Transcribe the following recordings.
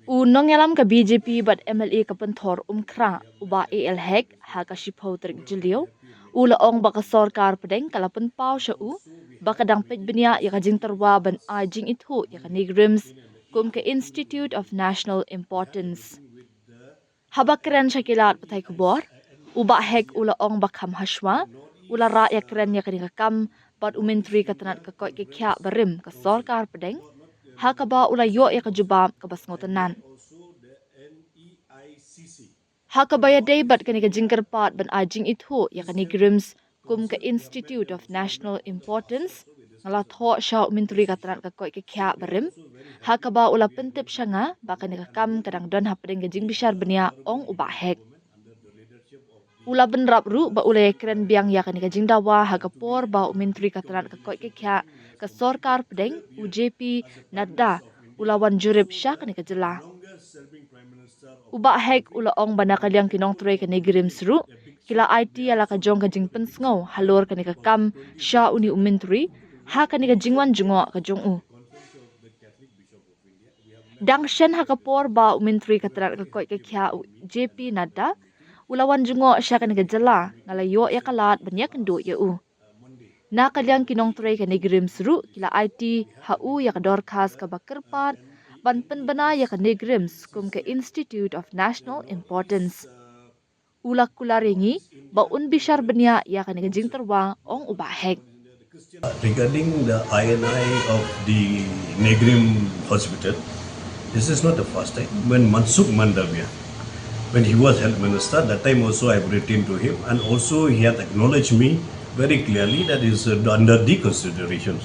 Unong yalam ka BJP but MLA ka penthor umkra uba AL hek ha ka shipho trik jilio ula ong baka sorkar pedeng kalapan pau sya baka dang pej benia ya ka jing terwa ban a jing ithu ya ka nigrims kum ka Institute of National Importance. Habak keren syakilat patai kubor uba hek ula ong bakam hashwa ula ra ya keren ya ka kam bat umentri ka tanat ka koi ke kya barim ka sorkar pedeng ha ka ba ula yo ya ka jubab ka bas ngotanan. Ha ka baya day bat kani ka jingkar pat ban ajing ithu ya kani grims kum ka Institute of National Importance ngala tho sha mintri ka tanat ka koi ke kya barim ha ka ba ula pentip shanga ba kani ka kam kadang don hapdeng ka jing bishar benia ong uba hek ula ben rap ru ba ula kren biang ya kani ka jing dawa ha ka por ba mintri ka tanat ka koi ke kya ka sorkar pedeng UJP Nadda ula wan jurib sha kani ka jela uba hek ula ong bana kalyang kinong turay ka negrim sru kila IT ala ka jong ka jing pensngaw halor ka ni ka kam sha uni umintri ha ka ni ka jingwan jungo ka jong u dang shen ha ka por ba umintri ka tarat ka koi ka kya JP Nadda ulawan jungo sha ka ni ka jala ngalayo ya kalat banyak ndo ya u na kalyang kinong turay ka negrim sru kila IT ha u ya ka dorkas ka bakerpat ban penbana ya ka negrims kum ke Institute of National Importance. Ulak kularingi ba un bishar benia ya ka jing terwa ong ubahek. Regarding the INI of the Negrim Hospital, this is not the first time. When Mansukh Mandavia, when he was health minister, that time also I have written to him, and also he had acknowledged me very clearly that is under the considerations.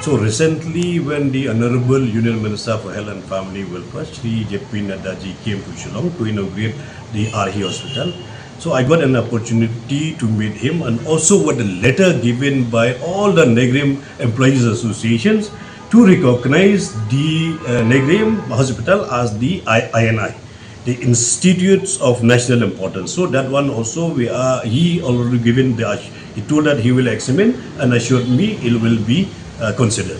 So recently, when the Honorable Union Minister for Health and Family Welfare, Shri J.P. Nadda ji, came to Shillong to inaugurate the RE Hospital, so I got an opportunity to meet him, and also got a letter given by all the Negrim Employees Associations to recognize the Negrim Hospital as the INI, the Institutes of National Importance. So that one also he already given he told that he will examine and assured me it will be considered.